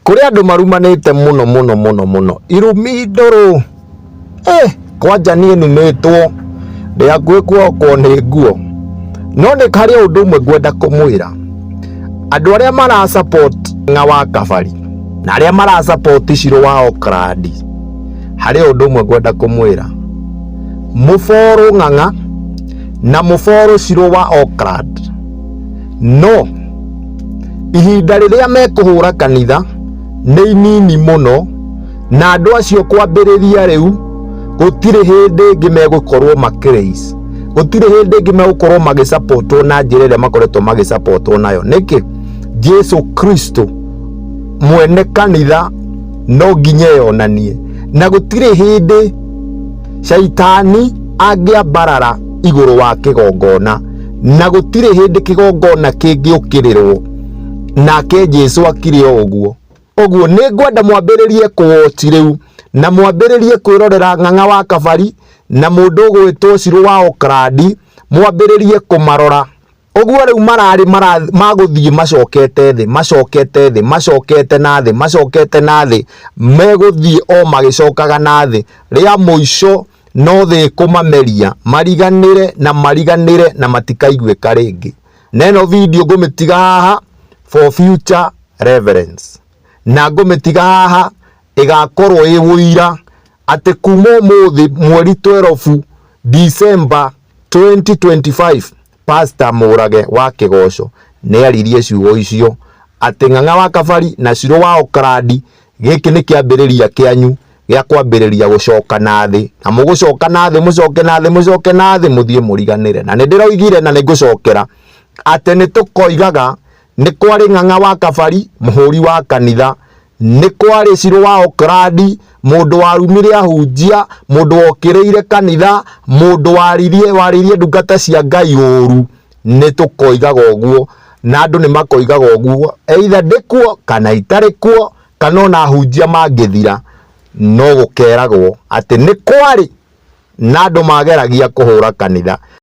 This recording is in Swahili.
kuri andu marumanite muno irumi ndoro kwanja nie numitwo ndia gwikwo ni nguo no ni kari undu umwe ngwenda kumwira andu aria mara support nga wa Kabari na aria mara support Shiro wa Auckland hari undu umwe ngwenda kumwira muforo ng'ang'a na muforo Shiro wa Auckland no ihinda riria mekuhura kanitha ni inini muno na andu acio kwambiriria riu gutire hindi ingi megukorwo makirace gutire hindi ingi megukorwo magisupportwo na njira iria makoretwo magisupportwo nayo niki Jesu Kristo mwene kanitha no nginya yonanie na gutire hindi shaitani angiambarara iguru wa kigongona na gutire hindi kigongona kingiukirirwo nake Jesu akirio uguo ni ngwenda mwambiririe kuwatch riu na mwambiririe kwirorera ng'ang'a wa Kabari na mundu gwitwo Shiro wa Auckland mwambiririe kumarora uguo riu marari maguthie macokete na thi meguthie o magicokaga na thi ria muico no thi kumameria mariganire na matikaiguika ringi neno video ngumitiga haha for future reverence na ngumitiga haha igakorwo iwira ati kuma umuthi mweri 12 December 2025 Pastor Murage wa Kigoco ni aririe ciugo icio ati ng'ang'a wa Kabari na Shiro wa Auckland giki ni kiambiriria kianyu gia kwambiriria gucoka na thi na mugucoka na thi mucoke na thi muthie muriganire na ni ndiroigire na ni ngucokera ati ni tukoigaga ni kwari ng'ang'a wa Kabari muhuri wa kanitha ni kwari Shiro wa Auckland mundu warumire ahunjia mundu wokireire kanitha mundu waririe ndungata cia Ngai uru ni tukoigaga uguo na andu ni makoigaga uguo either ndikuo kana itari kuo kana na ahunjia mangithira no gukeragwo ati ni kwari na andu mageragia kuhura kanitha